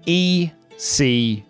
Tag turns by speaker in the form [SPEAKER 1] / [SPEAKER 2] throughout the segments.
[SPEAKER 1] ECW.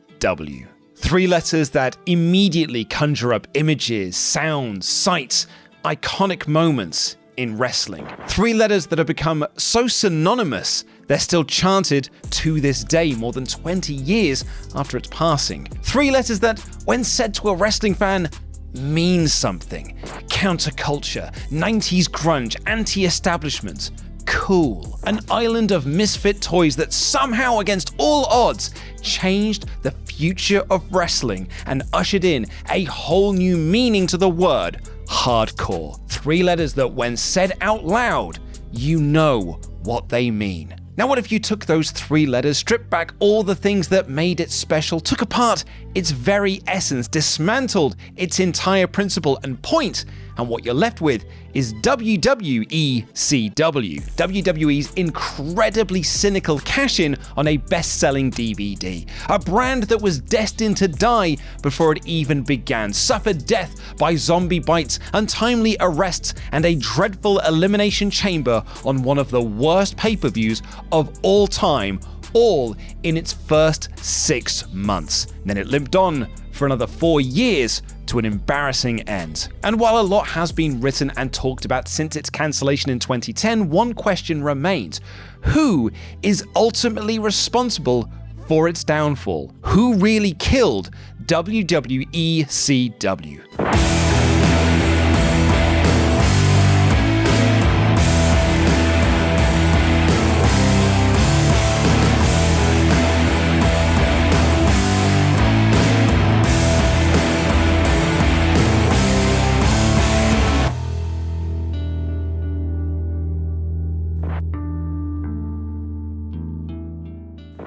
[SPEAKER 1] 3 letters that immediately conjure up images, sounds, sights, iconic moments in wrestling. 3 letters that have become so synonymous, they're still chanted to this day, more than 20 years after its passing. 3 letters that, when said to a wrestling fan, mean something. Counterculture, 90s grunge, anti-establishment, cool. An island of misfit toys that somehow, against all odds, changed the future of wrestling and ushered in a whole new meaning to the word hardcore. 3 letters that, when said out loud, you know what they mean. Now, what if you took those 3 letters, stripped back all the things that made it special, took apart its very essence, dismantled its entire principle and point, and what you're left with is WWECW, WWE's incredibly cynical cash-in on a best-selling DVD. A brand that was destined to die before it even began, suffered death by zombie bites, untimely arrests, and a dreadful elimination chamber on one of the worst pay-per-views of all time, all in its first 6 months. Then it limped on for another 4 years to an embarrassing end. And while a lot has been written and talked about since its cancellation in 2010, one question remains: who is ultimately responsible for its downfall? Who really killed WWECW?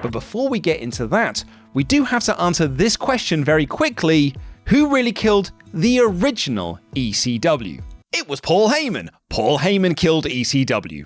[SPEAKER 1] But before we get into that, we do have to answer this question very quickly: who really killed the original ECW? It was Paul Heyman. Paul Heyman killed ECW.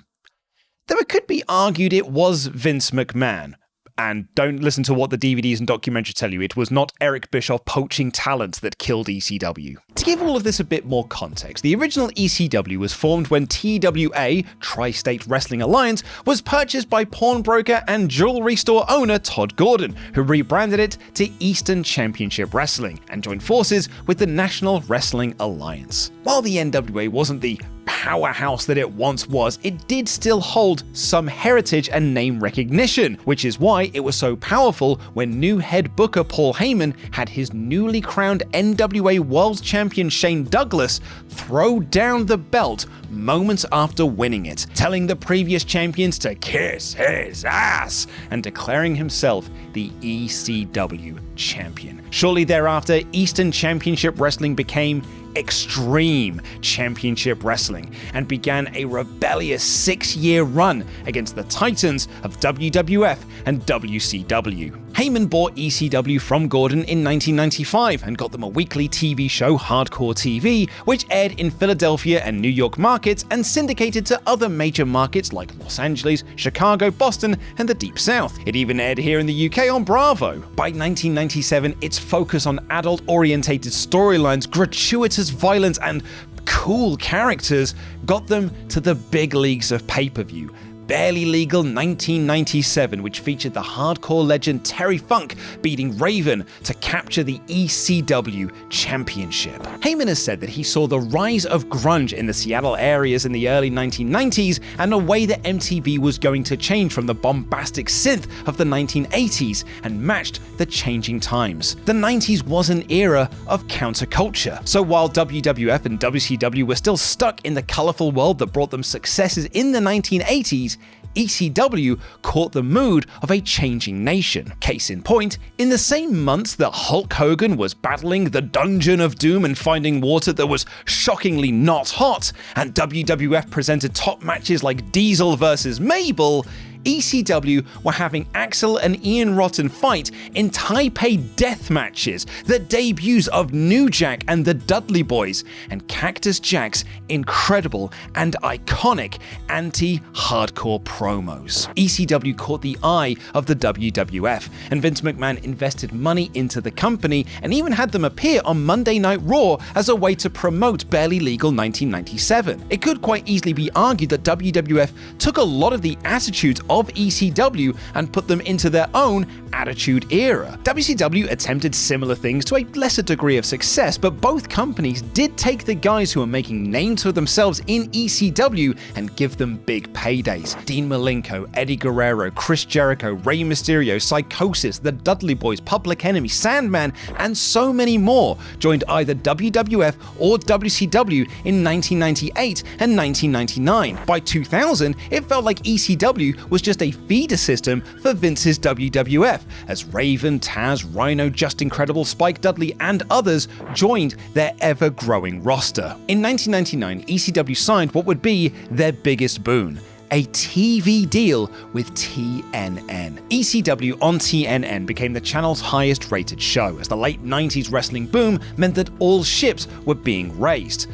[SPEAKER 1] Though it could be argued it was Vince McMahon. And don't listen to what the DVDs and documentaries tell you, it was not Eric Bischoff poaching talent that killed ECW. To give all of this a bit more context, the original ECW was formed when TWA, Tri-State Wrestling Alliance, was purchased by pawnbroker and jewelry store owner Todd Gordon, who rebranded it to Eastern Championship Wrestling and joined forces with the National Wrestling Alliance. While the NWA wasn't the powerhouse that it once was, it did still hold some heritage and name recognition, which is why it was so powerful when new head booker Paul Heyman had his newly crowned NWA World Champion Shane Douglas throw down the belt moments after winning it, telling the previous champions to kiss his ass and declaring himself the ECW champion. Shortly thereafter, Eastern Championship Wrestling became Extreme Championship Wrestling and began a rebellious 6-year run against the titans of WWF and WCW. Heyman bought ECW from Gordon in 1995 and got them a weekly TV show, Hardcore TV, which aired in Philadelphia and New York markets and syndicated to other major markets like Los Angeles, Chicago, Boston, and the Deep South. It even aired here in the UK on Bravo. By 1997, its focus on adult-orientated storylines, gratuitous violence, and cool characters got them to the big leagues of pay-per-view. Barely Legal 1997, which featured the hardcore legend Terry Funk beating Raven to capture the ECW championship. Heyman has said that he saw the rise of grunge in the Seattle areas in the early 1990s and a way that MTV was going to change from the bombastic synth of the 1980s and matched the changing times. The 90s was an era of counterculture, so while WWF and WCW were still stuck in the colorful world that brought them successes in the 1980s, ECW caught the mood of a changing nation. Case in point, in the same months that Hulk Hogan was battling the Dungeon of Doom and finding water that was shockingly not hot, and WWF presented top matches like Diesel versus Mabel, ECW were having Axel and Ian Rotten fight in Taipei death matches, the debuts of New Jack and the Dudley Boys, and Cactus Jack's incredible and iconic anti-hardcore promos. ECW caught the eye of the WWF, and Vince McMahon invested money into the company and even had them appear on Monday Night Raw as a way to promote Barely Legal 1997. It could quite easily be argued that WWF took a lot of the attitudes of ECW and put them into their own Attitude Era. WCW attempted similar things to a lesser degree of success, but both companies did take the guys who are making names for themselves in ECW and give them big paydays. Dean Malenko, Eddie Guerrero, Chris Jericho, Rey Mysterio, Psychosis, The Dudley Boys, Public Enemy, Sandman, and so many more joined either WWF or WCW in 1998 and 1999. By 2000, it felt like ECW was just a feeder system for Vince's WWF, as Raven, Taz, Rhino, Just Incredible, Spike Dudley, and others joined their ever-growing roster. In 1999, ECW signed what would be their biggest boon: a TV deal with TNN. ECW on TNN became the channel's highest rated show, as the late 90s wrestling boom meant that all ships were being raised.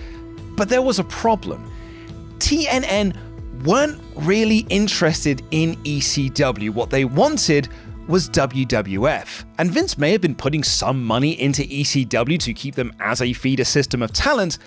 [SPEAKER 1] But there was a problem. TNN weren't really interested in ECW. What they wanted was WWF. And Vince may have been putting some money into ECW to keep them as a feeder system of talent,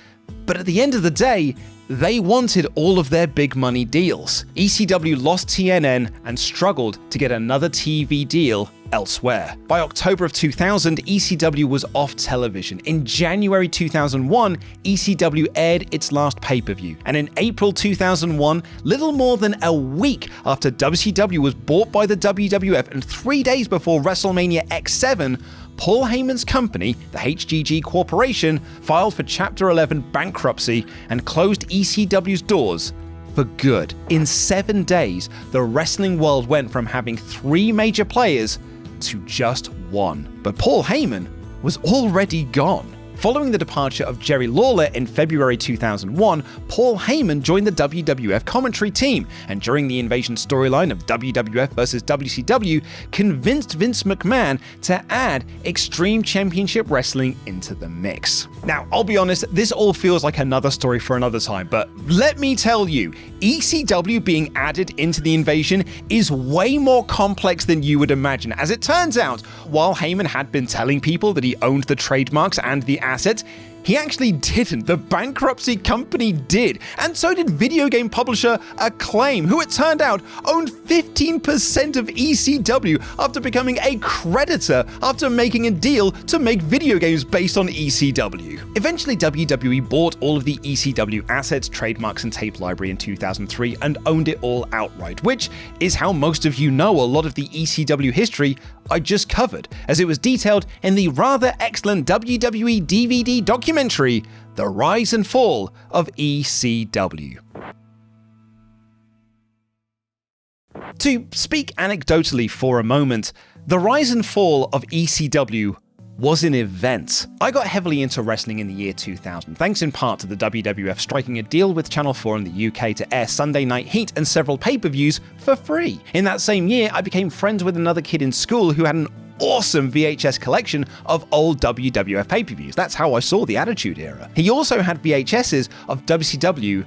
[SPEAKER 1] but at the end of the day, they wanted all of their big money deals. ECW lost TNN and struggled to get another TV deal elsewhere. By October of 2000, ECW was off television. In January 2001, ECW aired its last pay-per-view. And in April 2001, little more than a week after WCW was bought by the WWF and 3 days before WrestleMania X7, Paul Heyman's company, the HGG Corporation, filed for Chapter 11 bankruptcy and closed ECW's doors for good. In 7 days, the wrestling world went from having 3 major players to just 1. But Paul Heyman was already gone. Following the departure of Jerry Lawler in February 2001, Paul Heyman joined the WWF commentary team, and during the Invasion storyline of WWF vs WCW, convinced Vince McMahon to add Extreme Championship Wrestling into the mix. Now, I'll be honest, this all feels like another story for another time, but let me tell you, ECW being added into the Invasion is way more complex than you would imagine. As it turns out, while Heyman had been telling people that he owned the trademarks and the assets, he actually didn't. The bankruptcy company did, and so did video game publisher Acclaim, who it turned out owned 15% of ECW after becoming a creditor after making a deal to make video games based on ECW. Eventually, WWE bought all of the ECW assets, trademarks, and tape library in 2003 and owned it all outright, which is how most of you know a lot of the ECW history I just covered, as it was detailed in the rather excellent WWE DVD documentary, The Rise and Fall of ECW. To speak anecdotally for a moment, the rise and fall of ECW was an event. I got heavily into wrestling in the year 2000, thanks in part to the WWF striking a deal with Channel 4 in the UK to air Sunday Night Heat and several pay-per-views for free. In that same year, I became friends with another kid in school who had an awesome VHS collection of old WWF pay-per-views. That's how I saw the Attitude Era. He also had VHSs of WCW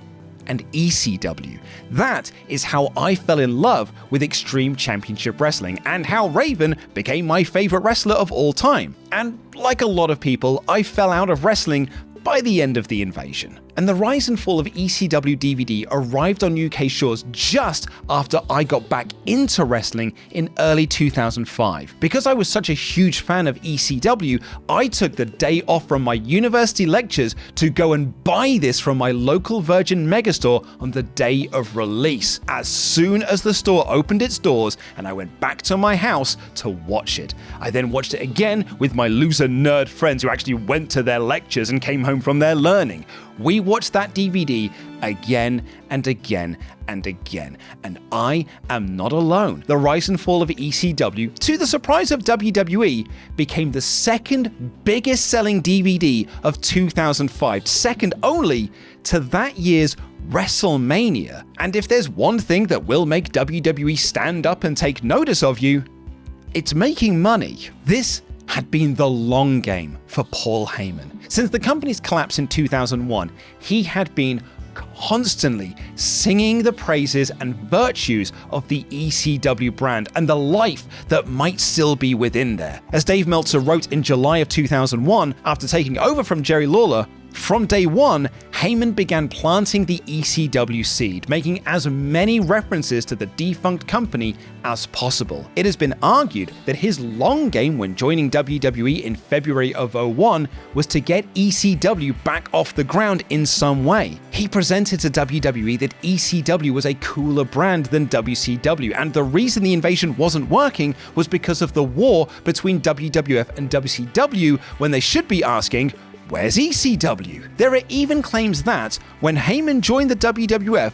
[SPEAKER 1] and ECW. That is how I fell in love with Extreme Championship Wrestling, and how Raven became my favorite wrestler of all time. And like a lot of people, I fell out of wrestling by the end of the Invasion. And the rise and fall of ECW DVD arrived on UK shores just after I got back into wrestling in early 2005. Because I was such a huge fan of ECW, I took the day off from my university lectures to go and buy this from my local Virgin Megastore on the day of release. As soon as the store opened its doors and I went back to my house to watch it. I then watched it again with my loser nerd friends who actually went to their lectures and came home from their learning. We watched that DVD again and again and again, and I am not alone. The rise and fall of ECW, to the surprise of WWE, became the second biggest selling DVD of 2005, second only to that year's WrestleMania. And if there's one thing that will make WWE stand up and take notice of you, it's making money. This had been the long game for Paul Heyman. Since the company's collapse in 2001, he had been constantly singing the praises and virtues of the ECW brand and the life that might still be within there. As Dave Meltzer wrote in July of 2001, after taking over from Jerry Lawler, From day one, Heyman began planting the ECW seed, making as many references to the defunct company as possible. It has been argued that his long game when joining WWE in February of 2001 was to get ECW back off the ground in some way. He presented to WWE that ECW was a cooler brand than WCW, and the reason the invasion wasn't working was because of the war between WWF and WCW, when they should be asking, where's ECW? There are even claims that, when Heyman joined the WWF,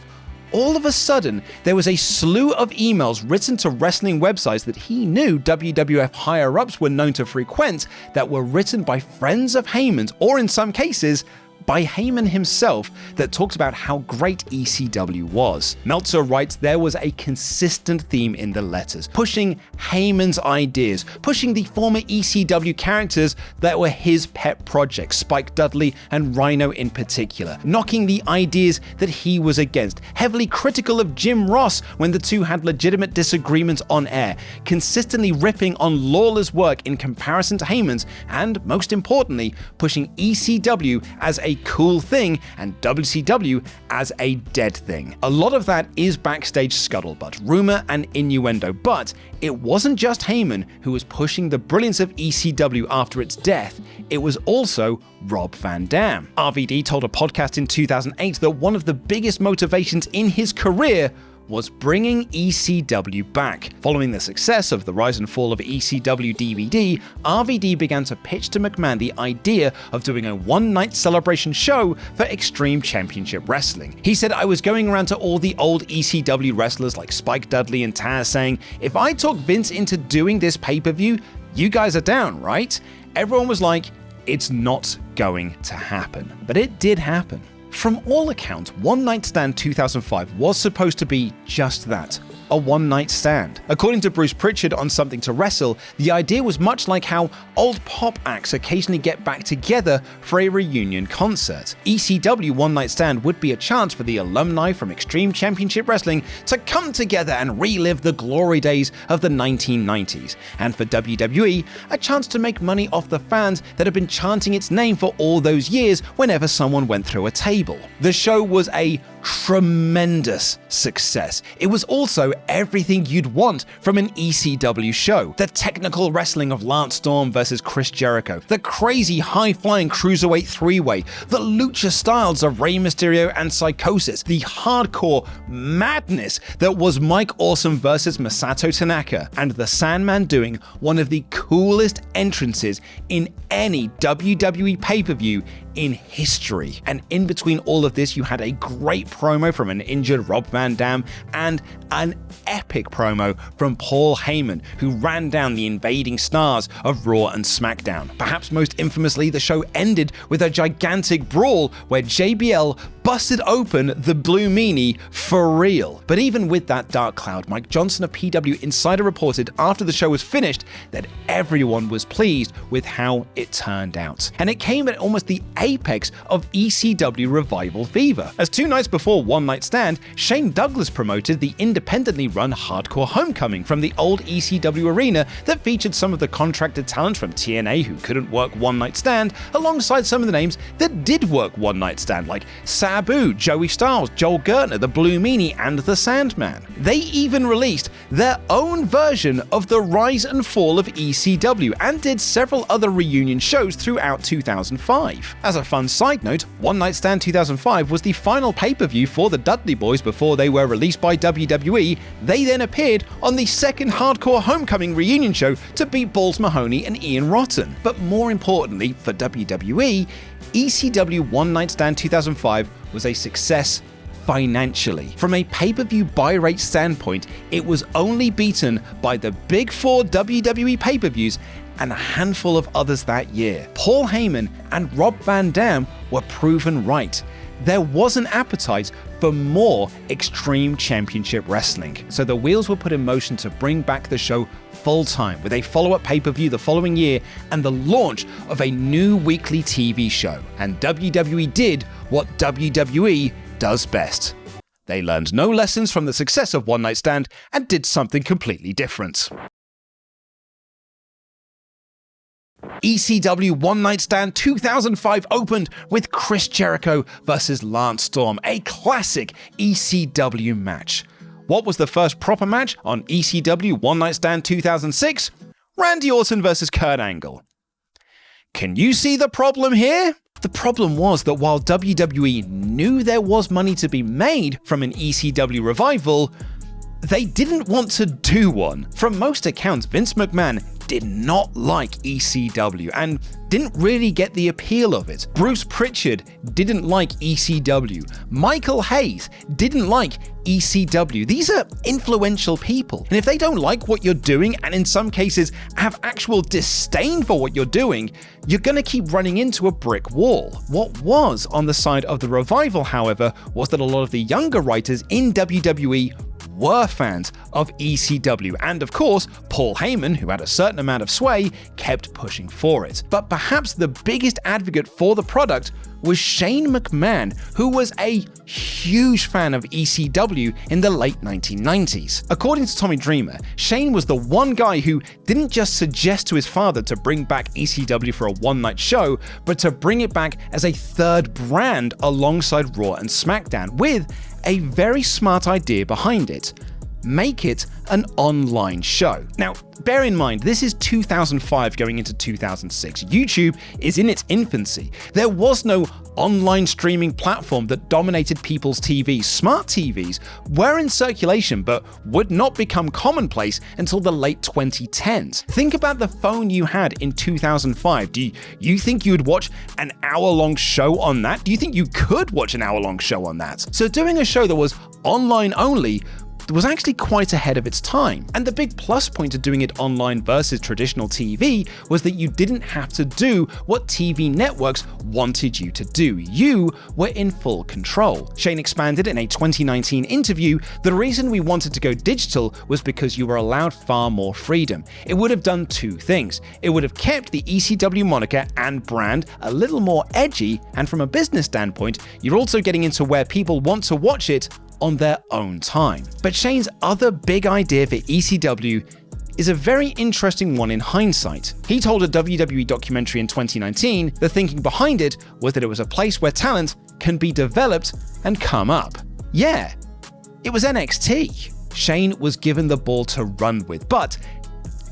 [SPEAKER 1] all of a sudden, there was a slew of emails written to wrestling websites that he knew WWF higher-ups were known to frequent that were written by friends of Heyman's, or in some cases, by Heyman himself, that talks about how great ECW was. Meltzer writes there was a consistent theme in the letters, pushing Heyman's ideas, pushing the former ECW characters that were his pet projects, Spike Dudley and Rhino in particular, knocking the ideas that he was against, heavily critical of Jim Ross when the two had legitimate disagreements on air, consistently ripping on Lawler's work in comparison to Heyman's, and most importantly, pushing ECW as a cool thing and WCW as a dead thing. A lot of that is backstage scuttlebutt, rumor and innuendo, but it wasn't just Heyman who was pushing the brilliance of ECW after its death, it was also Rob Van Dam. RVD told a podcast in 2008 that one of the biggest motivations in his career was bringing ECW back. Following the success of the Rise and Fall of ECW DVD, RVD began to pitch to McMahon the idea of doing a one-night celebration show for Extreme Championship Wrestling. He said, I was going around to all the old ECW wrestlers like Spike Dudley and Taz saying, if I talk Vince into doing this pay-per-view, you guys are down, right? Everyone was like, it's not going to happen. But it did happen. From all accounts, One Night Stand 2005 was supposed to be just that, a one-night stand. According to Bruce Pritchard on Something to Wrestle, the idea was much like how old pop acts occasionally get back together for a reunion concert. ECW One Night Stand would be a chance for the alumni from Extreme Championship Wrestling to come together and relive the glory days of the 1990s, and for WWE, a chance to make money off the fans that have been chanting its name for all those years whenever someone went through a table. The show was a tremendous success. It was also everything you'd want from an ECW show. The technical wrestling of Lance Storm versus Chris Jericho, the crazy high-flying cruiserweight three-way, the lucha styles of Rey Mysterio and Psychosis, the hardcore madness that was Mike Awesome versus Masato Tanaka, and the Sandman doing one of the coolest entrances in any WWE pay-per-view in history. And in between all of this, you had a great promo from an injured Rob Van Dam and an epic promo from Paul Heyman, who ran down the invading stars of Raw and SmackDown. Perhaps most infamously, the show ended with a gigantic brawl where JBL busted open the Blue Meanie for real. But even with that dark cloud, Mike Johnson of PW Insider reported after the show was finished that everyone was pleased with how it turned out. And it came at almost the apex of ECW revival fever. As 2 nights before One Night Stand, Shane Douglas promoted the independently run Hardcore Homecoming from the old ECW arena that featured some of the contracted talent from TNA who couldn't work One Night Stand, alongside some of the names that did work One Night Stand, like Sabu, Joey Styles, Joel Gertner, the Blue Meanie, and the Sandman. They even released their own version of the Rise and Fall of ECW and did several other reunion shows throughout 2005. As a fun side note, One Night Stand 2005 was the final pay-per-view for the Dudley Boys before they were released by WWE. They then appeared on the second Hardcore Homecoming reunion show to beat Balls Mahoney and Ian Rotten. But more importantly, for WWE, ECW One Night Stand 2005 was a success financially. From a pay-per-view buy rate standpoint, it was only beaten by the big 4 WWE pay-per-views and a handful of others that year. Paul Heyman and Rob Van Dam were proven right. There was an appetite for more Extreme Championship Wrestling, so the wheels were put in motion to bring back the show full-time with a follow-up pay-per-view the following year and the launch of a new weekly TV show. And WWE did what WWE does best. They learned no lessons from the success of One Night Stand and did something completely different. ECW One Night Stand 2005 opened with Chris Jericho versus Lance Storm, a classic ECW match. What was the first proper match on ECW One Night Stand 2006? Randy Orton versus Kurt Angle. Can you see the problem here? The problem was that while WWE knew there was money to be made from an ECW revival, they didn't want to do one. From most accounts, Vince McMahon did not like ECW and didn't really get the appeal of it. Bruce Pritchard didn't like ECW. Michael Hayes didn't like ECW. These are influential people, and if they don't like what you're doing, and in some cases have actual disdain for what you're doing, you're gonna keep running into a brick wall. What was on the side of the revival, however, was that a lot of the younger writers in WWE were fans of ECW, and of course, Paul Heyman, who had a certain amount of sway, kept pushing for it. But perhaps the biggest advocate for the product was Shane McMahon, who was a huge fan of ECW in the late 1990s. According to Tommy Dreamer, Shane was the one guy who didn't just suggest to his father to bring back ECW for a one-night show, but to bring it back as a third brand alongside Raw and SmackDown, with a very smart idea behind it. Make it an online show. Now, bear in mind, this is 2005 going into 2006. YouTube is in its infancy. There was no online streaming platform that dominated people's TVs. Smart TVs were in circulation, but would not become commonplace until the late 2010s. Think about the phone you had in 2005. Do you think you would watch an hour-long show on that? Do you think you could watch an hour-long show on that? So doing a show that was online only was actually quite ahead of its time. And the big plus point of doing it online versus traditional TV was that you didn't have to do what TV networks wanted you to do. You were in full control. Shane expanded in a 2019 interview, the reason we wanted to go digital was because you were allowed far more freedom. It would have done two things. It would have kept the ECW moniker and brand a little more edgy, and from a business standpoint, you're also getting into where people want to watch it on their own time. But Shane's other big idea for ECW is a very interesting one in hindsight. He told a WWE documentary in 2019 the thinking behind it was that it was a place where talent can be developed and come up. Yeah, it was NXT. Shane was given the ball to run with, but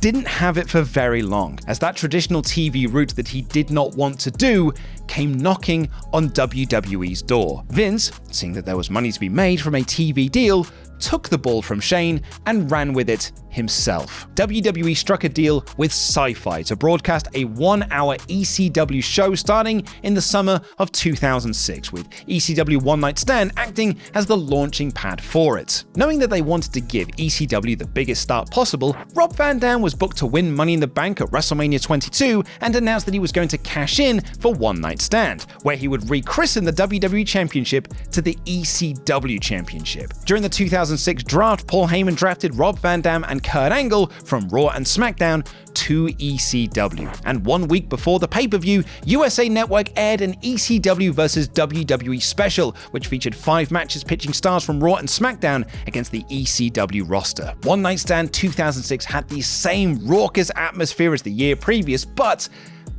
[SPEAKER 1] didn't have it for very long, as that traditional TV route that he did not want to do came knocking on WWE's door. Vince, seeing that there was money to be made from a TV deal, took the ball from Shane and ran with it himself. WWE struck a deal with Sci-Fi to broadcast a 1-hour ECW show starting in the summer of 2006, with ECW One Night Stand acting as the launching pad for it. Knowing that they wanted to give ECW the biggest start possible, Rob Van Dam was booked to win Money in the Bank at WrestleMania 22 and announced that he was going to cash in for One Night Stand, where he would rechristen the WWE Championship to the ECW Championship. During the 2006 draft, Paul Heyman drafted Rob Van Dam and Kurt Angle from Raw and SmackDown to ECW. And 1 week before the pay-per-view, USA Network aired an ECW vs WWE special, which featured 5 matches pitching stars from Raw and SmackDown against the ECW roster. One Night Stand 2006 had the same raucous atmosphere as the year previous, but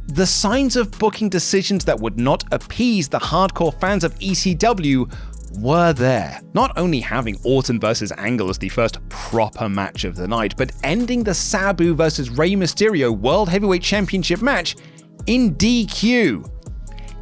[SPEAKER 1] the signs of booking decisions that would not appease the hardcore fans of ECW were there. Not only having Orton versus Angle as the first proper match of the night, but ending the Sabu versus Rey Mysterio World Heavyweight Championship match in DQ.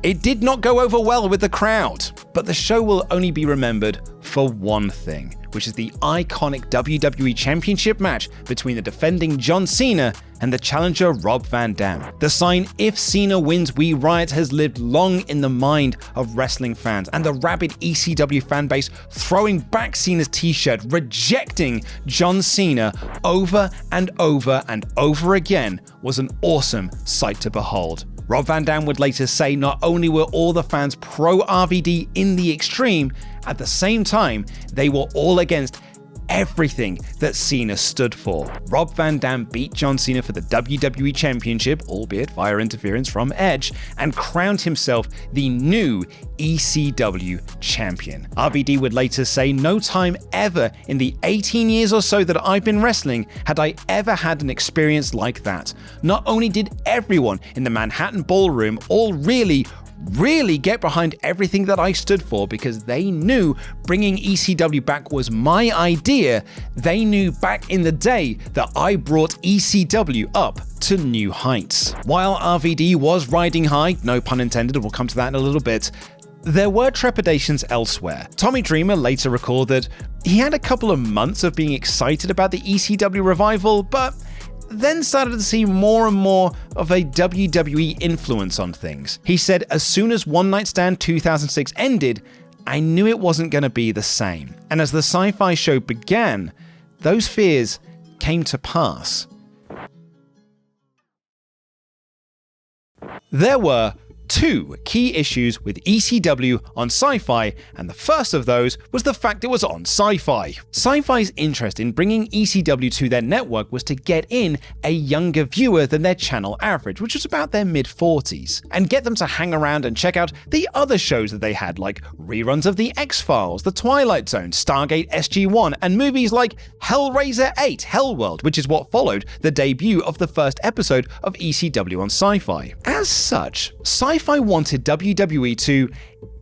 [SPEAKER 1] It did not go over well with the crowd, but the show will only be remembered for one thing, which is the iconic WWE Championship match between the defending John Cena and the challenger Rob Van Dam. The sign, "If Cena wins, we riot," has lived long in the mind of wrestling fans, and the rabid ECW fanbase throwing back Cena's t-shirt, rejecting John Cena over and over and over again, was an awesome sight to behold. Rob Van Dam would later say not only were all the fans pro-RVD in the extreme, at the same time, they were all against everything that Cena stood for. Rob Van Dam beat John Cena for the WWE Championship, albeit via interference from Edge, and crowned himself the new ECW champion. RVD would later say, "No time ever in the 18 years or so that I've been wrestling had I ever had an experience like that. Not only did everyone in the Manhattan Ballroom all really get behind everything that I stood for, because they knew bringing ECW back was my idea. They knew back in the day that I brought ECW up to new heights." While RVD was riding high, no pun intended, we'll come to that in a little bit, there were trepidations elsewhere. Tommy Dreamer later recalled that he had a couple of months of being excited about the ECW revival, but then started to see more and more of a WWE influence on things. He said, "As soon as One Night Stand 2006 ended, I knew it wasn't going to be the same. And as the Sci-Fi show began, those fears came to pass." There were two key issues with ECW on Sci-Fi, and the first of those was the fact it was on Sci-Fi. Sci-Fi's interest in bringing ECW to their network was to get in a younger viewer than their channel average, which was about their mid-40s, and get them to hang around and check out the other shows that they had, like reruns of The X-Files, The Twilight Zone, Stargate SG-1, and movies like Hellraiser 8, Hellworld, which is what followed the debut of the first episode of ECW on Sci-Fi. As such, Sci-Fi wanted WWE to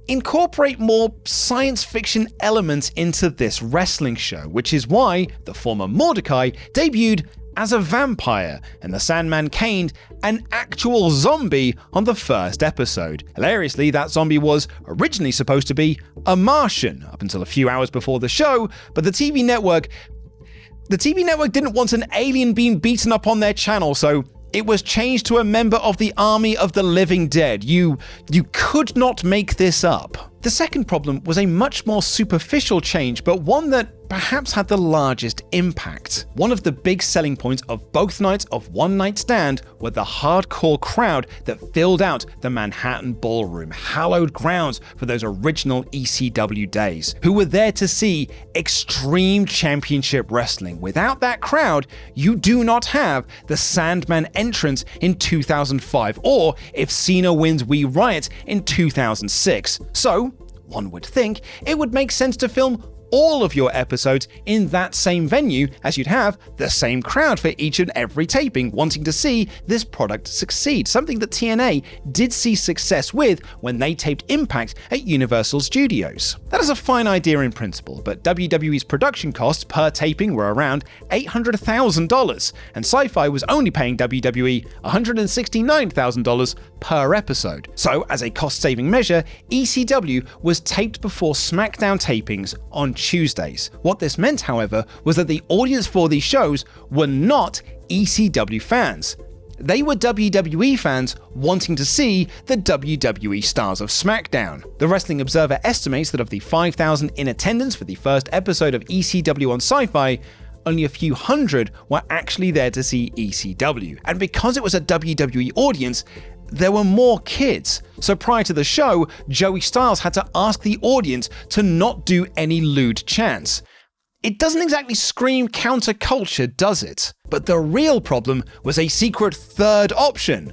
[SPEAKER 1] incorporate more science fiction elements into this wrestling show, which is why the former Mordecai debuted as a vampire and the Sandman Kane an actual zombie on the first episode. Hilariously, that zombie was originally supposed to be a Martian up until a few hours before the show, but the TV network didn't want an alien being beaten up on their channel, so it was changed to a member of the Army of the Living Dead. You could not make this up. The second problem was a much more superficial change, but one that perhaps had the largest impact. One of the big selling points of both nights of One Night Stand were the hardcore crowd that filled out the Manhattan Ballroom, hallowed grounds for those original ECW days, who were there to see extreme championship wrestling. Without that crowd, you do not have the Sandman entrance in 2005, or if Cena wins We Riot in 2006. So, one would think it would make sense to film all of your episodes in that same venue, as you'd have the same crowd for each and every taping wanting to see this product succeed, something that TNA did see success with when they taped Impact at Universal Studios. That is a fine idea in principle, but WWE's production costs per taping were around $800,000, and Sci-Fi was only paying WWE $169,000 per episode. So, as a cost-saving measure, ECW was taped before SmackDown tapings on Tuesdays. What this meant, however, was that the audience for these shows were not ECW fans. They were WWE fans wanting to see the WWE stars of SmackDown. The Wrestling Observer estimates that of the 5,000 in attendance for the first episode of ECW on Sci-Fi, only a few hundred were actually there to see ECW. And because it was a WWE audience, there were more kids. So prior to the show, Joey Styles had to ask the audience to not do any lewd chants. It doesn't exactly scream counterculture, does it? But the real problem was a secret third option.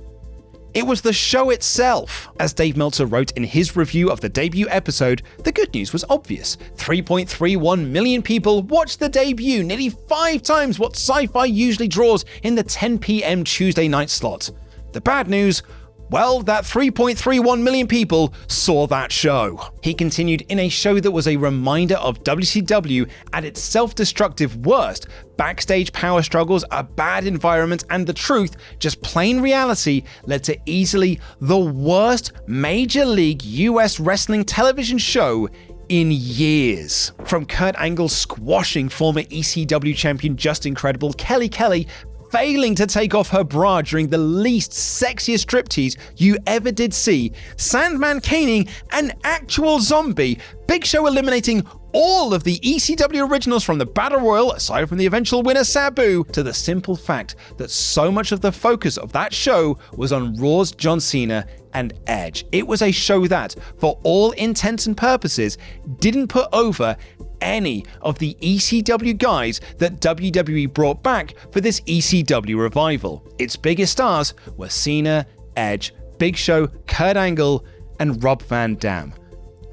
[SPEAKER 1] It was the show itself. As Dave Meltzer wrote in his review of the debut episode, the good news was obvious. 3.31 million people watched the debut, nearly 5 times what Sci-Fi usually draws in the 10 p.m. Tuesday night slot. The bad news, well, that 3.31 million people saw that show. He continued, in a show that was a reminder of WCW at its self-destructive worst, backstage power struggles, a bad environment, and the truth, just plain reality, led to easily the worst Major League US wrestling television show in years. From Kurt Angle squashing former ECW champion Just Incredible Kelly failing to take off her bra during the least sexiest striptease you ever did see, Sandman caning an actual zombie, Big Show eliminating all of the ECW originals from the Battle Royal, aside from the eventual winner Sabu, to the simple fact that so much of the focus of that show was on Raw's John Cena and Edge. It was a show that, for all intents and purposes, didn't put over any of the ECW guys that WWE brought back for this ECW revival. Its biggest stars were Cena, Edge, Big Show, Kurt Angle, and Rob Van Dam,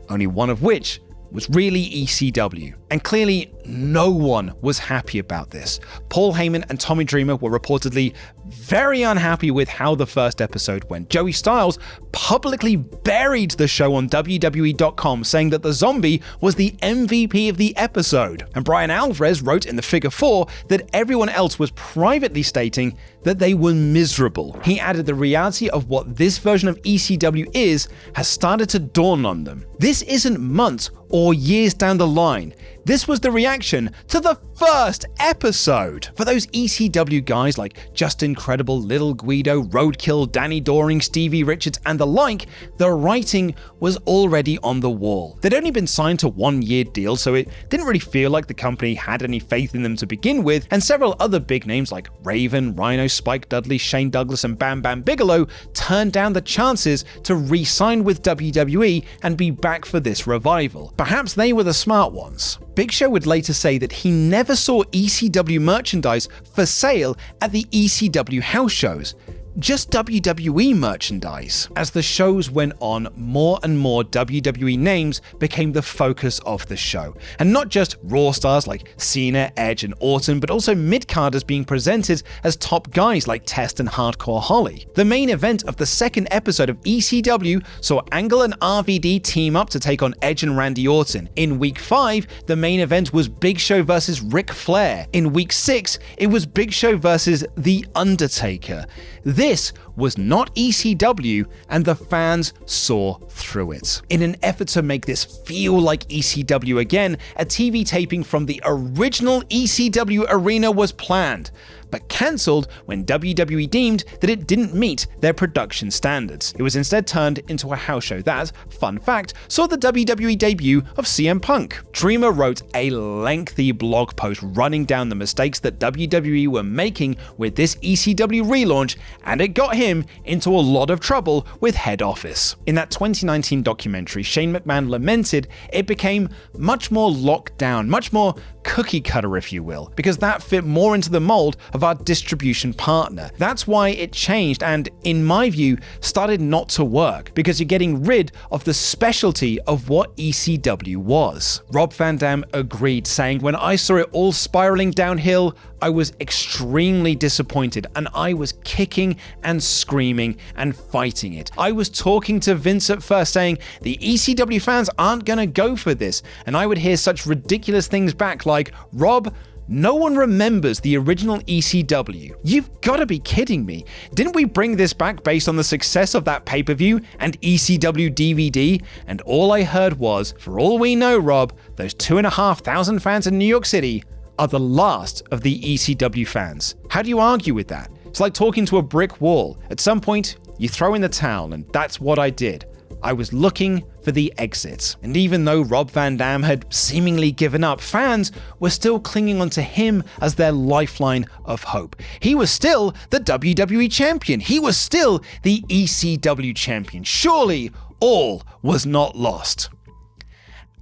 [SPEAKER 1] only one of which was really ECW. And clearly, no one was happy about this. Paul Heyman and Tommy Dreamer were reportedly very unhappy with how the first episode went. Joey Styles publicly buried the show on WWE.com, saying that the zombie was the MVP of the episode. And Brian Alvarez wrote in the Figure 4 that everyone else was privately stating that they were miserable. He added the reality of what this version of ECW is has started to dawn on them. This isn't months or years down the line. This was the reaction to the first episode. For those ECW guys like Justin Credible, Little Guido, Roadkill, Danny Doring, Stevie Richards, and the like, the writing was already on the wall. They'd only been signed to 1-year deals, so it didn't really feel like the company had any faith in them to begin with, and several other big names like Raven, Rhino, Spike Dudley, Shane Douglas, and Bam Bam Bigelow turned down the chances to re-sign with WWE and be back for this revival. Perhaps they were the smart ones. Big Show would later say that he never saw ECW merchandise for sale at the ECW house shows, just WWE merchandise. As the shows went on, more and more WWE names became the focus of the show. And not just Raw stars like Cena, Edge, and Orton, but also mid-carders being presented as top guys like Test and Hardcore Holly. The main event of the second episode of ECW saw Angle and RVD team up to take on Edge and Randy Orton. In week 5, the main event was Big Show versus Ric Flair. In week 6, it was Big Show versus The Undertaker. This was not ECW, and the fans saw through it. In an effort to make this feel like ECW again, a TV taping from the original ECW arena was planned, but cancelled when WWE deemed that it didn't meet their production standards. It was instead turned into a house show that, fun fact, saw the WWE debut of CM Punk. Dreamer wrote a lengthy blog post running down the mistakes that WWE were making with this ECW relaunch, and it got him into a lot of trouble with head office. In that 2019 documentary, Shane McMahon lamented it became much more locked down, much more cookie cutter, if you will, because that fit more into the mold of our distribution partner. That's why it changed and, in my view, started not to work, because you're getting rid of the specialty of what ECW was. Rob Van Dam agreed, saying, "When I saw it all spiraling downhill, I was extremely disappointed, and I was kicking and screaming and fighting it. I was talking to Vince at first saying, the ECW fans aren't gonna go for this, and I would hear such ridiculous things back like, Rob, no one remembers the original ECW. You've gotta be kidding me. Didn't we bring this back based on the success of that pay-per-view and ECW DVD? And all I heard was, for all we know, Rob, those 2,500 fans in New York City are the last of the ECW fans." How do you argue with that? It's like talking to a brick wall. At some point, you throw in the towel, and that's what I did. I was looking for the exit. And even though Rob Van Dam had seemingly given up, fans were still clinging onto him as their lifeline of hope. He was still the WWE champion. He was still the ECW champion. Surely all was not lost.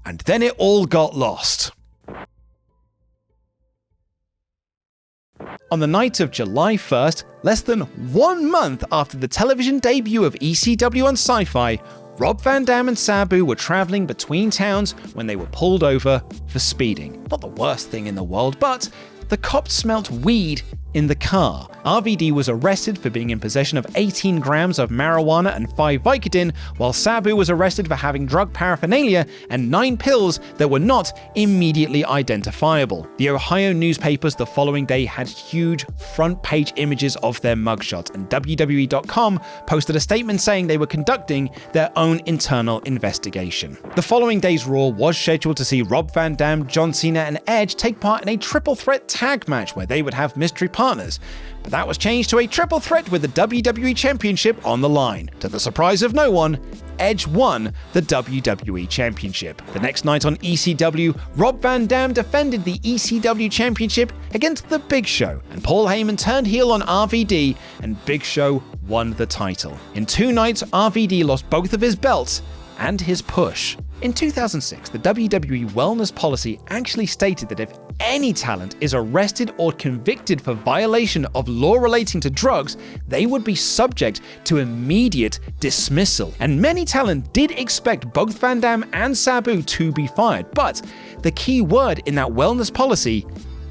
[SPEAKER 1] And then it all got lost. On the night of July 1st, less than 1 month after the television debut of ECW on Sci-Fi, Rob Van Dam and Sabu were traveling between towns when they were pulled over for speeding. Not the worst thing in the world, but the cops smelt weed in the car. RVD was arrested for being in possession of 18 grams of marijuana and 5 Vicodin, while Sabu was arrested for having drug paraphernalia and 9 pills that were not immediately identifiable. The Ohio newspapers the following day had huge front-page images of their mugshots, and WWE.com posted a statement saying they were conducting their own internal investigation. The following day's Raw was scheduled to see Rob Van Dam, John Cena, and Edge take part in a triple threat tag match where they would have mystery partners partners. But that was changed to a triple threat with the WWE Championship on the line. To the surprise of no one, Edge won the WWE Championship. The next night on ECW, Rob Van Dam defended the ECW Championship against The Big Show, and Paul Heyman turned heel on RVD, and Big Show won the title. In 2 nights, RVD lost both of his belts and his push. In 2006, the WWE wellness policy actually stated that if any talent is arrested or convicted for violation of law relating to drugs, they would be subject to immediate dismissal. And many talent did expect both Van Dam and Sabu to be fired, but the key word in that wellness policy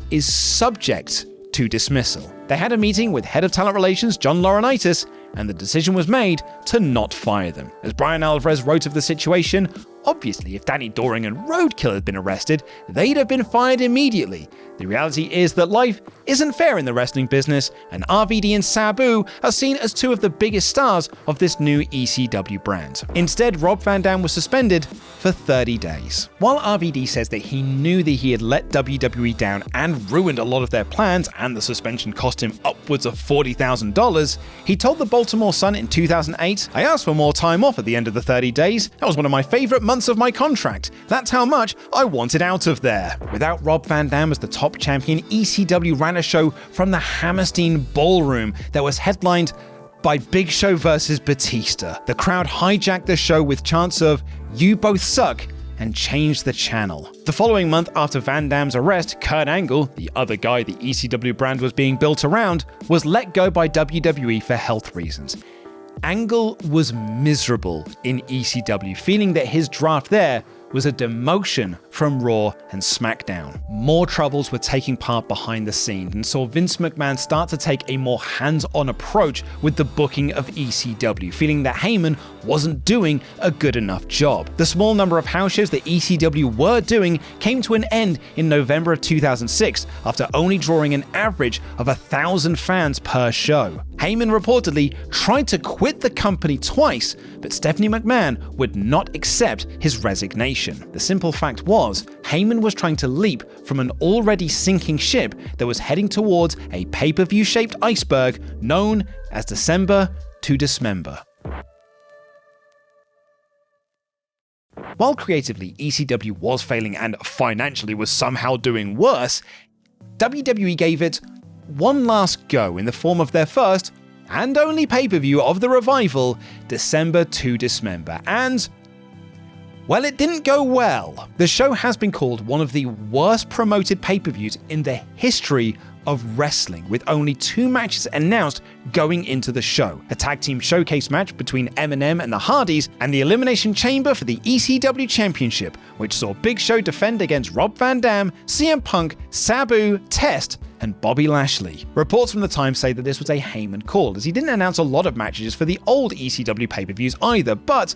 [SPEAKER 1] is subject to dismissal. They had a meeting with Head of Talent Relations John Laurinaitis, and the decision was made to not fire them. As Brian Alvarez wrote of the situation, obviously if Danny Doring and Roadkill had been arrested, they'd have been fired immediately. The reality is that life isn't fair in the wrestling business, and RVD and Sabu are seen as 2 of the biggest stars of this new ECW brand. Instead, Rob Van Dam was suspended for 30 days. While RVD says that he knew that he had let WWE down and ruined a lot of their plans, and the suspension cost him upwards of $40,000, he told the Baltimore Sun in 2008, "I asked for more time off at the end of the 30 days. That was one of my favorite months of my contract. That's how much I wanted out of there." Without Rob Van Dam as the top champion, ECW ran a show from the Hammerstein Ballroom that was headlined by Big Show versus Batista. The crowd hijacked the show with chants of "You both suck" and changed the channel. The following month after Van Dam's arrest, Kurt Angle, the other guy the ECW brand was being built around, was let go by WWE for health reasons. Angle was miserable in ECW, feeling that his draft there was a demotion from Raw and SmackDown. More troubles were taking part behind the scenes and saw Vince McMahon start to take a more hands-on approach with the booking of ECW, feeling that Heyman wasn't doing a good enough job. The small number of house shows that ECW were doing came to an end in November of 2006 after only drawing an average of 1,000 fans per show. Heyman reportedly tried to quit the company twice, but Stephanie McMahon would not accept his resignation. The simple fact was, Heyman was trying to leap from an already sinking ship that was heading towards a pay-per-view shaped iceberg known as December to Dismember. While creatively ECW was failing and financially was somehow doing worse, WWE gave it one last go in the form of their first and only pay-per-view of the revival, December to Dismember, and well, it didn't go well. The show has been called one of the worst promoted pay-per-views in the history of wrestling, with only 2 matches announced going into the show. A tag team showcase match between M&M and the Hardys, and the Elimination Chamber for the ECW Championship, which saw Big Show defend against Rob Van Dam, CM Punk, Sabu, Test, and Bobby Lashley. Reports from the time say that this was a Heyman call, as he didn't announce a lot of matches for the old ECW pay-per-views either, but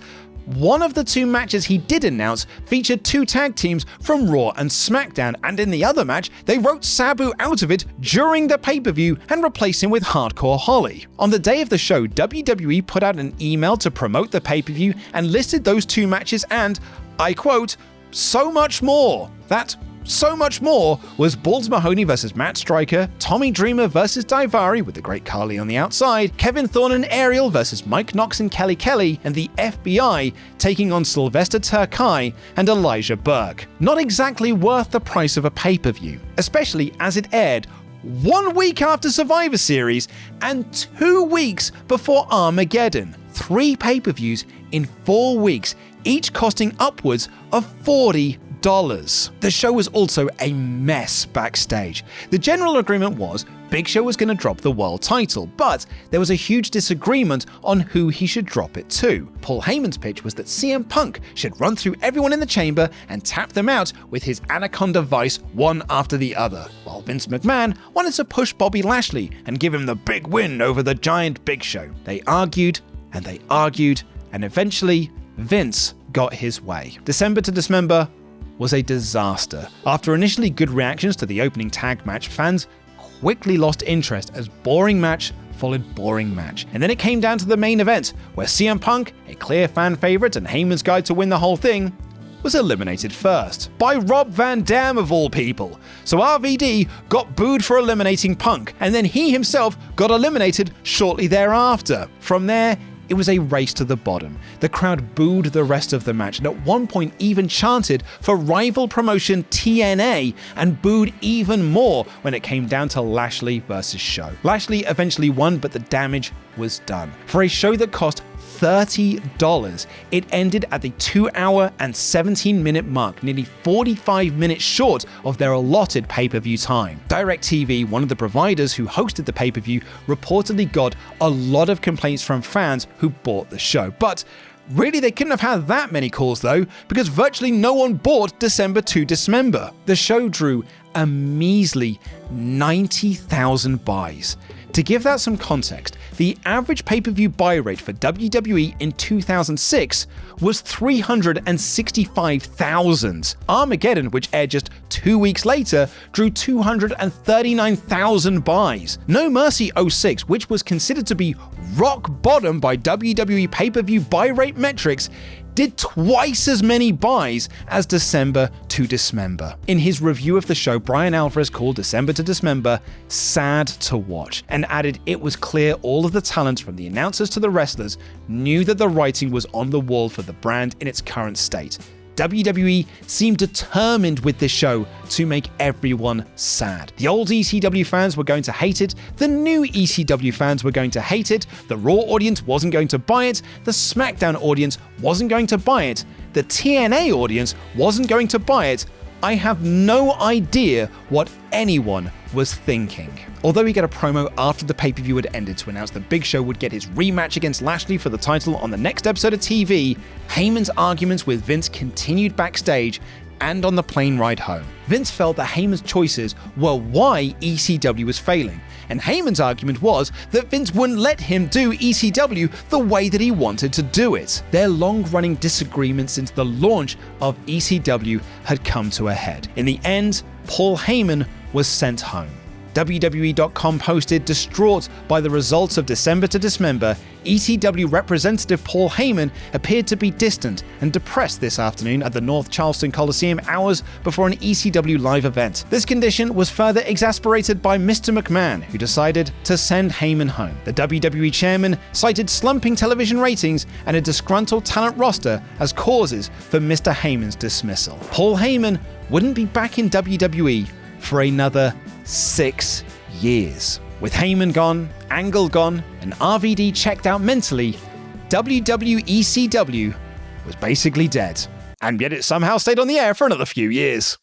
[SPEAKER 1] one of the 2 matches he did announce featured 2 tag teams from Raw and SmackDown, and in the other match, they wrote Sabu out of it during the pay-per-view and replaced him with Hardcore Holly. On the day of the show, WWE put out an email to promote the pay-per-view and listed those 2 matches and, I quote, "so much more." That so much more was Balls Mahoney versus Matt Striker, Tommy Dreamer versus Daivari with the Great Khali on the outside, Kevin Thorne and Ariel versus Mike Knox and Kelly Kelly, and the FBI taking on Sylvester Terkay and Elijah Burke. Not exactly worth the price of a pay-per-view, especially as it aired 1 week after Survivor Series and 2 weeks before Armageddon. 3 pay-per-views in 4 weeks, each costing upwards of $40. The show was also a mess backstage. The general agreement was Big Show was going to drop the world title, but there was a huge disagreement on who he should drop it to. Paul Heyman's pitch was that CM Punk should run through everyone in the chamber and tap them out with his Anaconda Vice one after the other, while Vince McMahon wanted to push Bobby Lashley and give him the big win over the giant Big Show. They argued, and eventually Vince got his way. December to Dismember was a disaster. After initially good reactions to the opening tag match, fans quickly lost interest as boring match followed boring match. And then it came down to the main event, where CM Punk, a clear fan favorite and Heyman's guy to win the whole thing, was eliminated first, by Rob Van Dam of all people. So RVD got booed for eliminating Punk, and then he himself got eliminated shortly thereafter. From there, it was a race to the bottom. The crowd booed the rest of the match, and at one point even chanted for rival promotion TNA, and booed even more when it came down to Lashley versus Show. Lashley eventually won, but the damage was done. For a show that cost $30, it ended at the 2-hour and 17-minute mark, nearly 45 minutes short of their allotted pay-per-view time. DirecTV, one of the providers who hosted the pay-per-view, reportedly got a lot of complaints from fans who bought the show. But really, they couldn't have had that many calls though, because virtually no one bought December to Dismember. The show drew a measly 90,000 buys. To give that some context, the average pay-per-view buy rate for WWE in 2006 was 365,000. Armageddon, which aired just 2 weeks later, drew 239,000 buys. No Mercy 06, which was considered to be rock bottom by WWE pay-per-view buy rate metrics, did twice as many buys as December to Dismember. In his review of the show, Brian Alvarez called December to Dismember sad to watch, and added it was clear all of the talent from the announcers to the wrestlers knew that the writing was on the wall for the brand in its current state. WWE seemed determined with this show to make everyone sad. The old ECW fans were going to hate it, the new ECW fans were going to hate it, the Raw audience wasn't going to buy it, the SmackDown audience wasn't going to buy it, the TNA audience wasn't going to buy it. I have no idea what anyone was thinking. Although we get a promo after the pay-per-view had ended to announce the Big Show would get his rematch against Lashley for the title on the next episode of TV, Heyman's arguments with Vince continued backstage and on the plane ride home. Vince felt that Heyman's choices were why ECW was failing, and Heyman's argument was that Vince wouldn't let him do ECW the way that he wanted to do it. Their long-running disagreement since the launch of ECW had come to a head. In the end, Paul Heyman was sent home. WWE.com posted, distraught by the results of December to Dismember, ECW representative Paul Heyman appeared to be distant and depressed this afternoon at the North Charleston Coliseum hours before an ECW live event. This condition was further exacerbated by Mr. McMahon, who decided to send Heyman home. The WWE chairman cited slumping television ratings and a disgruntled talent roster as causes for Mr. Heyman's dismissal. Paul Heyman wouldn't be back in WWE for another 6 years. With Heyman gone, Angle gone, and RVD checked out mentally, WWECW was basically dead. And yet it somehow stayed on the air for another few years.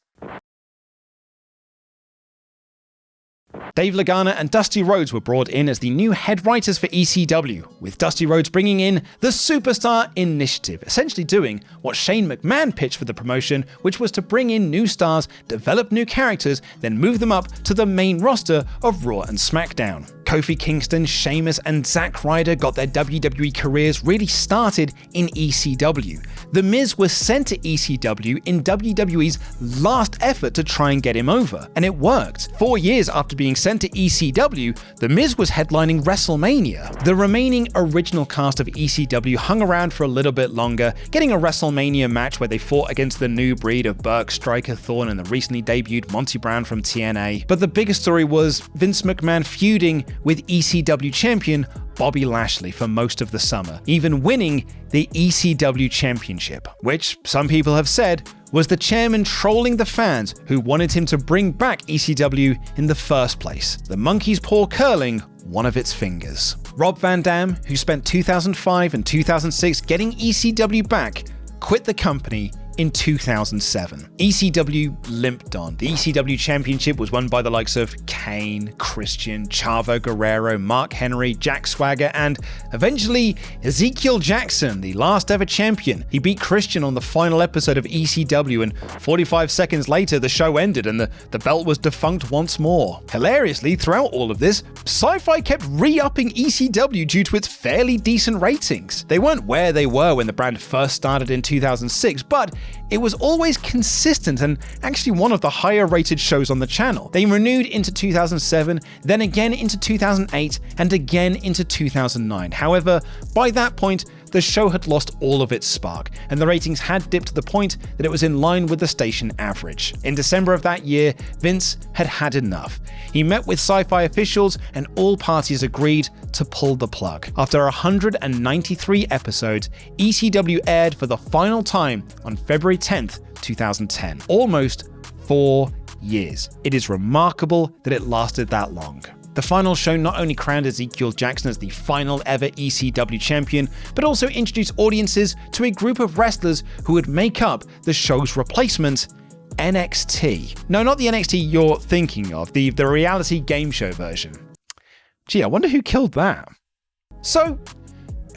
[SPEAKER 1] Dave Lagana and Dusty Rhodes were brought in as the new head writers for ECW, with Dusty Rhodes bringing in the Superstar Initiative, essentially doing what Shane McMahon pitched for the promotion, which was to bring in new stars, develop new characters, then move them up to the main roster of Raw and SmackDown. Kofi Kingston, Sheamus, and Zack Ryder got their WWE careers really started in ECW. The Miz was sent to ECW in WWE's last effort to try and get him over, and it worked. 4 years after being sent to ECW, The Miz was headlining WrestleMania. The remaining original cast of ECW hung around for a little bit longer, getting a WrestleMania match where they fought against the new breed of Burke, Striker, Thorne, and the recently debuted Monty Brown from TNA. But the biggest story was Vince McMahon feuding with ECW champion Bobby Lashley for most of the summer, even winning the ECW championship, which some people have said was the chairman trolling the fans who wanted him to bring back ECW in the first place. The monkey's paw curling one of its fingers. Rob Van Dam, who spent 2005 and 2006 getting ECW back, quit the company in 2007. ECW limped on. The ECW championship was won by the likes of Kane, Christian, Chavo Guerrero, Mark Henry, Jack Swagger, and eventually Ezekiel Jackson, the last ever champion. He beat Christian on the final episode of ECW, and 45 seconds later the show ended and the belt was defunct once more. Hilariously, throughout all of this, Sci-Fi kept re-upping ECW due to its fairly decent ratings. They weren't where they were when the brand first started in 2006, but it was always consistent and actually one of the higher rated shows on the channel. They renewed into 2007, then again into 2008, and again into 2009. However, by that point, the the show had lost all of its spark, and the ratings had dipped to the point that it was in line with the station average. In December of that year, Vince had had enough. He met with sci-fi officials, and all parties agreed to pull the plug. After 193 episodes, ECW aired for the final time on February 10th, 2010. Almost 4 years. It is remarkable that it lasted that long. The final show not only crowned Ezekiel Jackson as the final ever ECW champion, but also introduced audiences to a group of wrestlers who would make up the show's replacement, NXT. No, not the NXT you're thinking of, the reality game show version. Gee, I wonder who killed that. So,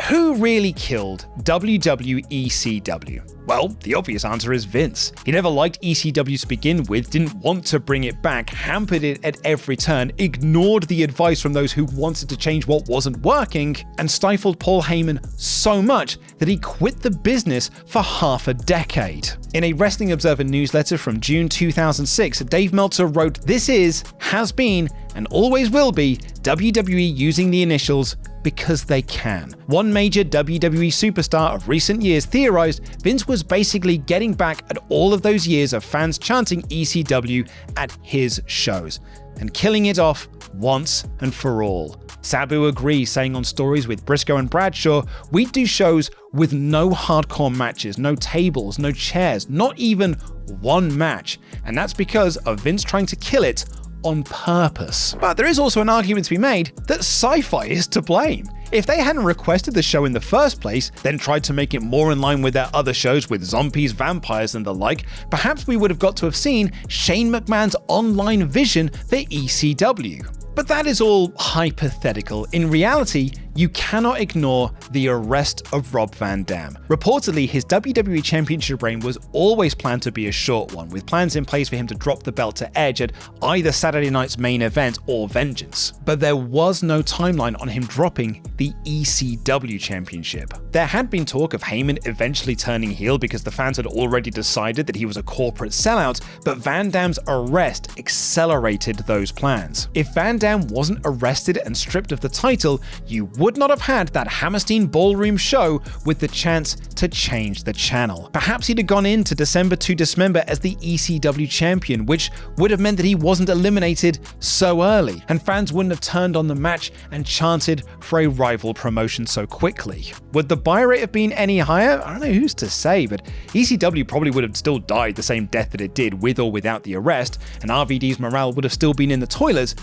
[SPEAKER 1] who really killed WWECW? Well, the obvious answer is Vince. He never liked ECW to begin with, didn't want to bring it back, hampered it at every turn, ignored the advice from those who wanted to change what wasn't working, and stifled Paul Heyman so much that he quit the business for half a decade. In a Wrestling Observer newsletter from June 2006, Dave Meltzer wrote, "This is, has been, and always will be WWE using the initials because they can." One major WWE superstar of recent years theorized Vince was basically getting back at all of those years of fans chanting ECW at his shows and killing it off once and for all. Sabu agrees, saying on Stories with Briscoe and Bradshaw, "We'd do shows with no hardcore matches, no tables, no chairs, not even one match. And that's because of Vince trying to kill it on purpose." But there is also an argument to be made that Sci-Fi is to blame. If they hadn't requested the show in the first place, then tried to make it more in line with their other shows with zombies, vampires, and the like, perhaps we would have got to have seen Shane McMahon's online vision for ECW. But that is all hypothetical. In reality, you cannot ignore the arrest of Rob Van Dam. Reportedly, his WWE Championship reign was always planned to be a short one, with plans in place for him to drop the belt to Edge at either Saturday night's main event or Vengeance. But there was no timeline on him dropping the ECW Championship. There had been talk of Heyman eventually turning heel because the fans had already decided that he was a corporate sellout, but Van Dam's arrest accelerated those plans. If Van Dam wasn't arrested and stripped of the title, you would not have had that Hammerstein Ballroom show with the chance to change the channel. Perhaps he'd have gone into December to Dismember as the ECW champion, which would have meant that he wasn't eliminated so early, and fans wouldn't have turned on the match and chanted for a rival promotion so quickly. Would the buy rate have been any higher? I don't know who's to say, but ECW probably would have still died the same death that it did with or without the arrest, and RVD's morale would have still been in the toilets,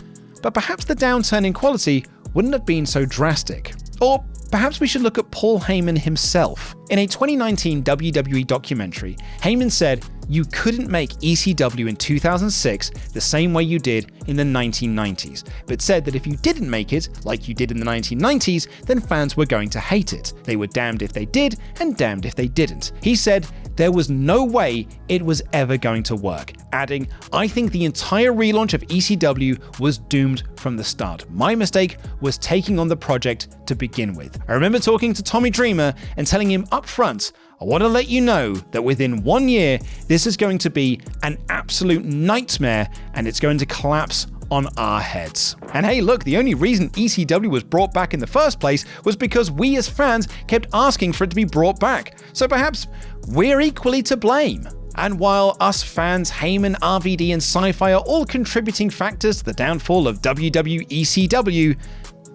[SPEAKER 1] but perhaps the downturn in quality wouldn't have been so drastic. Or perhaps we should look at Paul Heyman himself. In a 2019 WWE documentary, Heyman said, "You couldn't make ECW in 2006 the same way you did in the 1990s, but said that if you didn't make it like you did in the 1990s, then fans were going to hate it. They were damned if they did and damned if they didn't." He said there was no way it was ever going to work, adding, "I think the entire relaunch of ECW was doomed from the start. My mistake was taking on the project to begin with. I remember talking to Tommy Dreamer and telling him up front, I want to let you know that within 1 year, this is going to be an absolute nightmare and it's going to collapse on our heads." And hey, look, the only reason ECW was brought back in the first place was because we as fans kept asking for it to be brought back. So perhaps we're equally to blame. And while us fans, Heyman, RVD, and Sci-Fi are all contributing factors to the downfall of WWECW,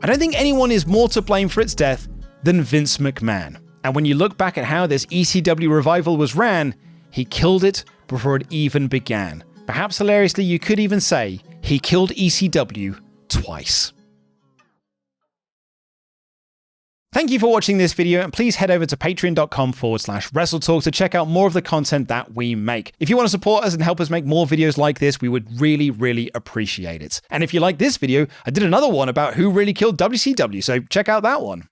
[SPEAKER 1] I don't think anyone is more to blame for its death than Vince McMahon. And when you look back at how this ECW revival was ran, he killed it before it even began. Perhaps hilariously, you could even say he killed ECW twice. Thank you for watching this video, and please head over to patreon.com/WrestleTalk to check out more of the content that we make. If you want to support us and help us make more videos like this, we would really appreciate it. And if you like this video, I did another one about who really killed WCW, so check out that one.